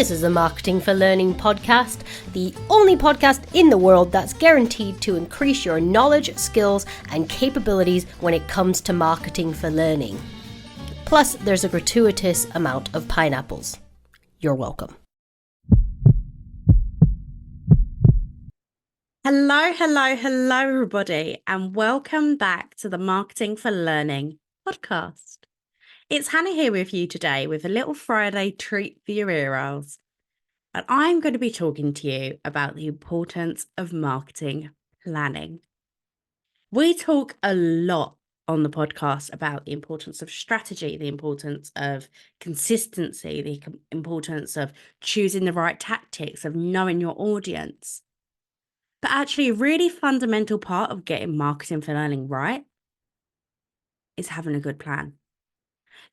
This is a Marketing for Learning podcast, the only podcast in the world that's guaranteed to increase your knowledge, skills, and capabilities when it comes to marketing for learning. Plus, there's a gratuitous amount of pineapples. You're welcome. Hello, everybody, and welcome back to the Marketing for Learning podcast. It's Hannah here with you today with a little Friday treat for your ear holes. And I'm going to be talking to you about the importance of marketing planning. We talk a lot on the podcast about the importance of strategy, the importance of consistency, the importance of choosing the right tactics, of knowing your audience. But actually, a really fundamental part of getting marketing for learning right is having a good plan.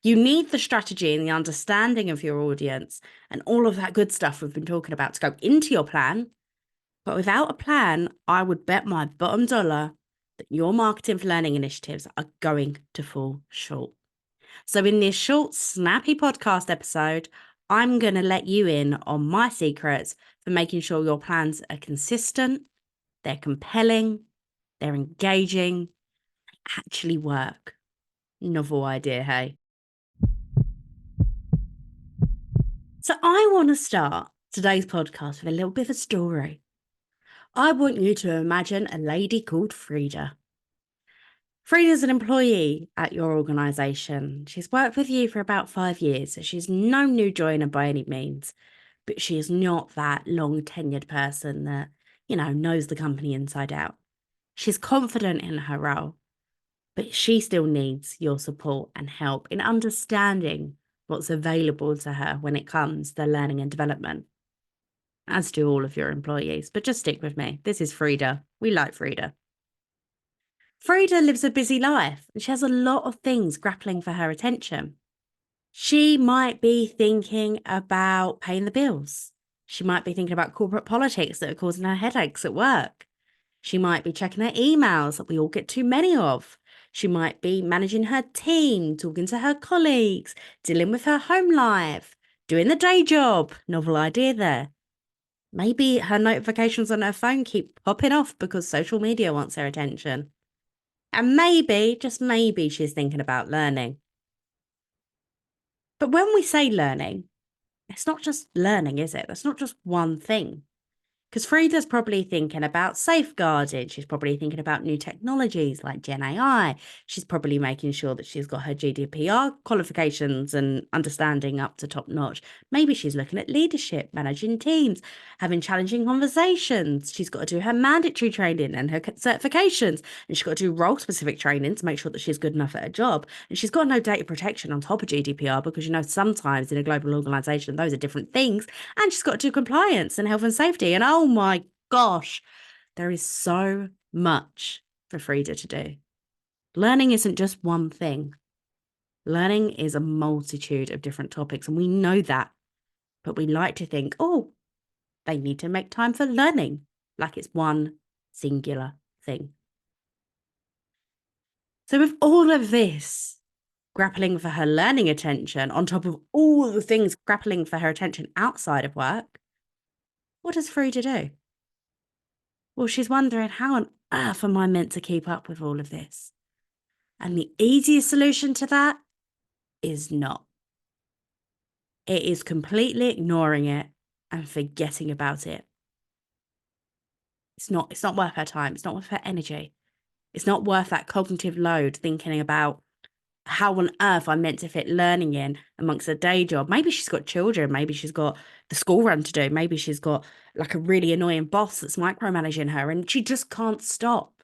You need the strategy and the understanding of your audience and all of that good stuff we've been talking about to go into your plan. But without a plan, I would bet my bottom dollar that your marketing for learning initiatives are going to fall short. So in this short, snappy podcast episode, I'm going to let you in on my secrets for making sure your plans are consistent, they're compelling, they're engaging, they actually work. Novel idea, hey? So I want to start today's podcast with a little bit of a story. I want you to imagine a lady called Frida. Frida's an employee at your organisation. She's worked with you for about 5 years, so she's no new joiner by any means, but she is not that long tenured person that, knows the company inside out. She's confident in her role, but she still needs your support and help in understanding what's available to her when it comes to learning and development, as do all of your employees. But just stick with me. This is Frida. We like Frida. Frida lives a busy life and she has a lot of things grappling for her attention. She might be thinking about paying the bills. She might be thinking about corporate politics that are causing her headaches at work. She might be checking her emails that we all get too many of. She might be managing her team, talking to her colleagues, dealing with her home life, doing the day job. Novel idea there. Maybe her notifications on her phone keep popping off because social media wants her attention. And maybe, just maybe, she's thinking about learning. But when we say learning, it's not just learning, is it? That's not just one thing. Because Frida's probably thinking about safeguarding. She's probably thinking about new technologies like Gen AI. She's probably making sure that she's got her GDPR qualifications and understanding up to top notch. Maybe she's looking at leadership, managing teams, having challenging conversations. She's got to do her mandatory training and her certifications. And she's got to do role-specific training to make sure that she's good enough at her job. And she's got no data protection on top of GDPR because, sometimes in a global organisation, those are different things. And she's got to do compliance and health and safety. And oh my gosh, there is so much for Frida to do. Learning isn't just one thing. Learning is a multitude of different topics, and we know that. But we like to think, oh, they need to make time for learning, like it's one singular thing. So with all of this grappling for her learning attention, on top of all the things grappling for her attention outside of work, what does Frida do? Well, she's wondering, how on earth am I meant to keep up with all of this? And the easiest solution to that is not. It is completely ignoring it and forgetting about it. It's not worth her time. It's not worth her energy. It's not worth that cognitive load thinking about how on earth I'm meant to fit learning in amongst a day job. Maybe she's got children. Maybe she's got the school run to do. Maybe she's got like a really annoying boss that's micromanaging her and she just can't stop.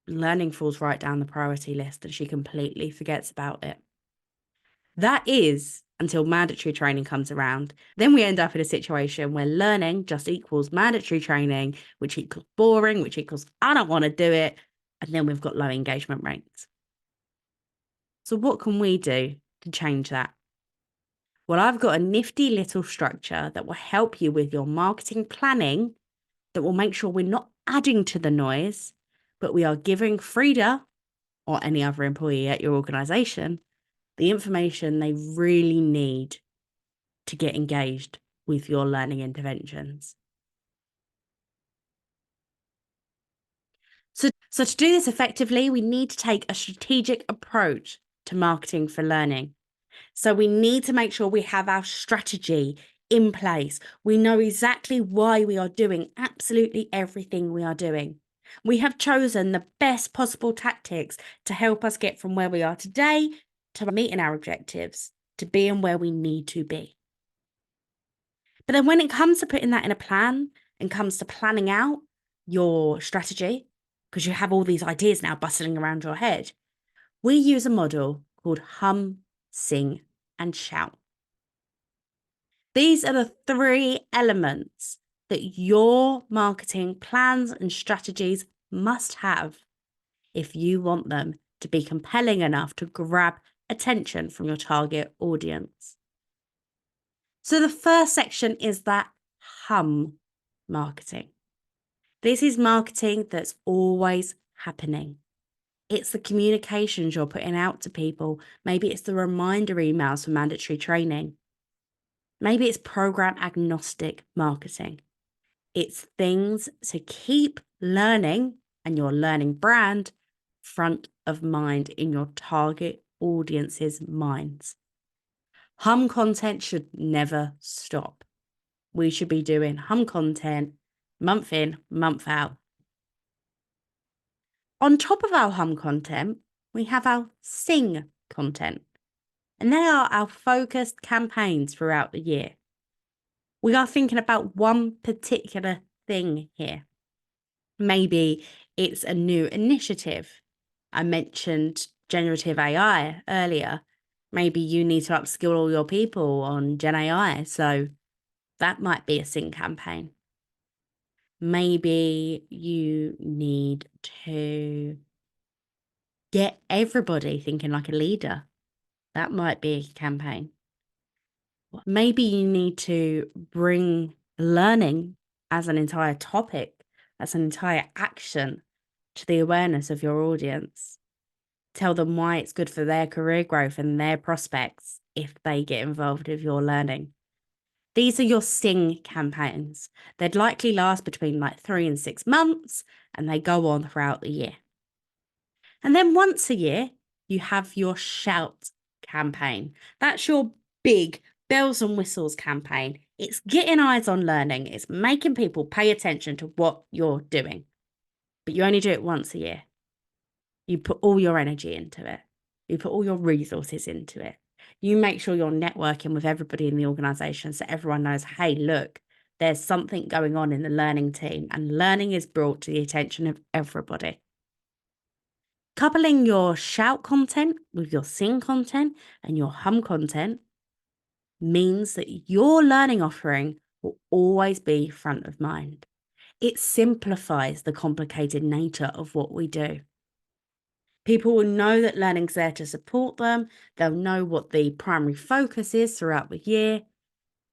Learning falls right down the priority list and she completely forgets about it. That is until mandatory training comes around. Then we end up in a situation where learning just equals mandatory training, which equals boring, which equals I don't want to do it. And then we've got low engagement rates. So what can we do to change that? Well, I've got a nifty little structure that will help you with your marketing planning that will make sure we're not adding to the noise, but we are giving Frida or any other employee at your organisation the information they really need to get engaged with your learning interventions. So to do this effectively, we need to take a strategic approach to marketing for learning. So we need to make sure we have our strategy in place. We know exactly why we are doing absolutely everything we are doing. We have chosen the best possible tactics to help us get from where we are today to meeting our objectives, to being where we need to be. But then when it comes to putting that in a plan and comes to planning out your strategy, because you have all these ideas now bustling around your head, we use a model called hum, sing, and shout. These are the 3 elements that your marketing plans and strategies must have if you want them to be compelling enough to grab attention from your target audience. So the first section is that hum marketing. This is marketing that's always happening. It's the communications you're putting out to people. Maybe it's the reminder emails for mandatory training. Maybe it's program agnostic marketing. It's things to keep learning and your learning brand front of mind in your target audience's minds. Hum content should never stop. We should be doing hum content month in, month out. On top of our hum content, we have our sing content, and they are our focused campaigns throughout the year. We are thinking about one particular thing here. Maybe it's a new initiative. I mentioned generative AI earlier. Maybe you need to upskill all your people on Gen AI, so that might be a sing campaign. Maybe you need to get everybody thinking like a leader. That might be a campaign. Maybe you need to bring learning as an entire topic, as an entire action to the awareness of your audience. Tell them why it's good for their career growth and their prospects if they get involved with your learning. These are your sing campaigns. They'd likely last between 3 and 6 months, and they go on throughout the year. And then once a year, you have your shout campaign. That's your big bells and whistles campaign. It's getting eyes on learning. It's making people pay attention to what you're doing. But you only do it once a year. You put all your energy into it. You put all your resources into it. You make sure you're networking with everybody in the organisation so everyone knows, hey, look, there's something going on in the learning team, and learning is brought to the attention of everybody. Coupling your shout content with your sing content and your hum content means that your learning offering will always be front of mind. It simplifies the complicated nature of what we do. People will know that learning's there to support them. They'll know what the primary focus is throughout the year,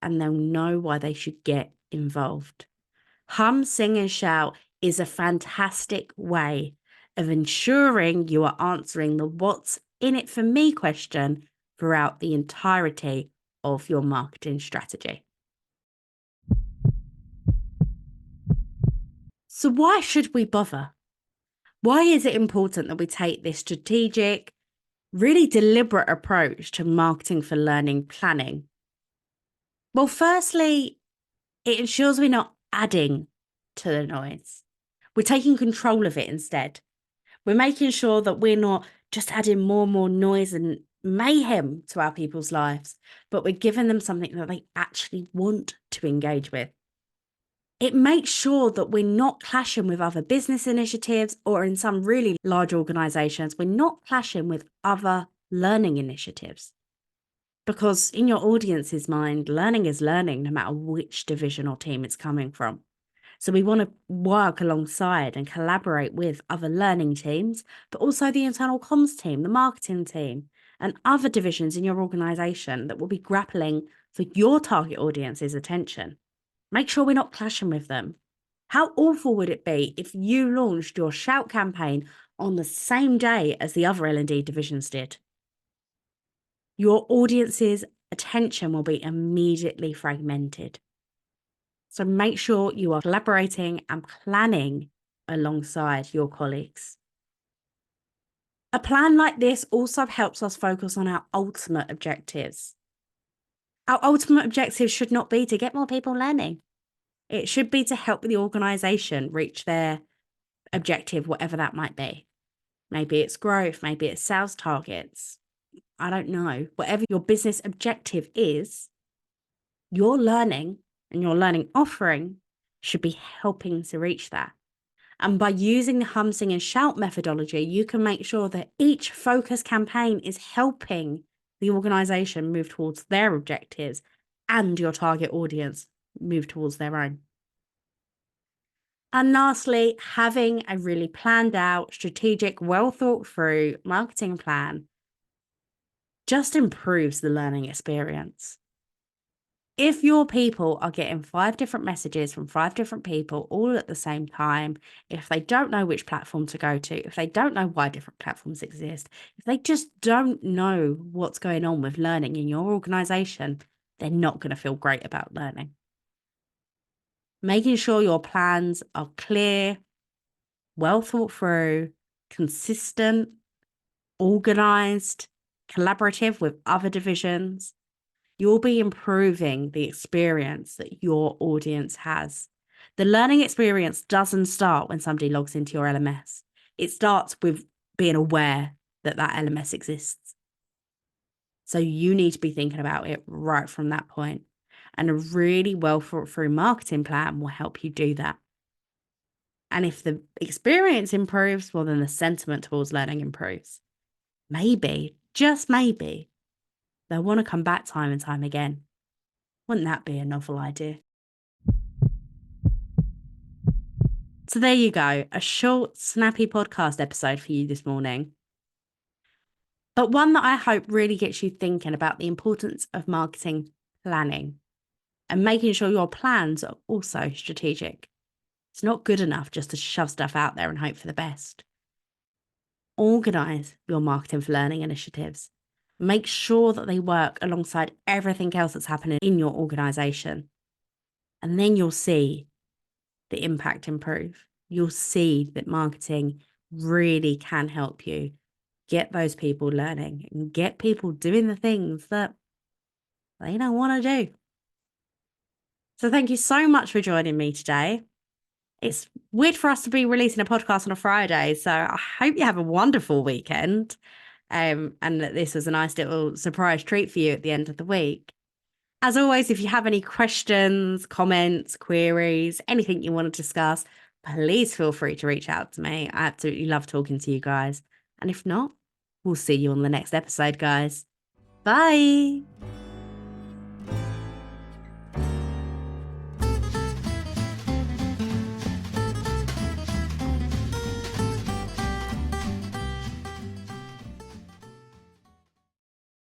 and they'll know why they should get involved. Hum, sing, and shout is a fantastic way of ensuring you are answering the what's in it for me question throughout the entirety of your marketing strategy. So why should we bother? Why is it important that we take this strategic, really deliberate approach to marketing for learning planning? Well, firstly, it ensures we're not adding to the noise. We're taking control of it instead. We're making sure that we're not just adding more and more noise and mayhem to our people's lives, but we're giving them something that they actually want to engage with. It makes sure that we're not clashing with other business initiatives, or in some really large organisations, we're not clashing with other learning initiatives. Because in your audience's mind, learning is learning no matter which division or team it's coming from. So we want to work alongside and collaborate with other learning teams, but also the internal comms team, the marketing team, and other divisions in your organisation that will be grappling for your target audience's attention. Make sure we're not clashing with them. How awful would it be if you launched your shout campaign on the same day as the other L&D divisions did? Your audience's attention will be immediately fragmented. So make sure you are collaborating and planning alongside your colleagues. A plan like this also helps us focus on our ultimate objectives. Our ultimate objective should not be to get more people learning. It should be to help the organisation reach their objective, whatever that might be. Maybe it's growth, maybe it's sales targets. I don't know. Whatever your business objective is, your learning and your learning offering should be helping to reach that. And by using the hum, sing, and shout methodology, you can make sure that each focus campaign is helping the organisation move towards their objectives and your target audience move towards their own. And lastly, having a really planned out, strategic, well thought through marketing plan just improves the learning experience. If your people are getting 5 different messages from 5 different people all at the same time, if they don't know which platform to go to, if they don't know why different platforms exist, if they just don't know what's going on with learning in your organisation, they're not going to feel great about learning. Making sure your plans are clear, well thought through, consistent, organised, collaborative with other divisions, you'll be improving the experience that your audience has. The learning experience doesn't start when somebody logs into your LMS. It starts with being aware that that LMS exists. So you need to be thinking about it right from that point. And a really well thought through marketing plan will help you do that. And if the experience improves, well, then the sentiment towards learning improves. Maybe, just maybe, they'll want to come back time and time again. Wouldn't that be a novel idea? So there you go, a short, snappy podcast episode for you this morning. But one that I hope really gets you thinking about the importance of marketing planning and making sure your plans are also strategic. It's not good enough just to shove stuff out there and hope for the best. Organise your marketing for learning initiatives. Make sure that they work alongside everything else that's happening in your organisation. And then you'll see the impact improve. You'll see that marketing really can help you get those people learning and get people doing the things that they don't want to do. So thank you so much for joining me today. It's weird for us to be releasing a podcast on a Friday, so I hope you have a wonderful weekend. And that this was a nice little surprise treat for you at the end of the week. As always, if you have any questions, comments, queries, anything you want to discuss, please feel free to reach out to me. I absolutely love talking to you guys. And if not, we'll see you on the next episode, guys. Bye.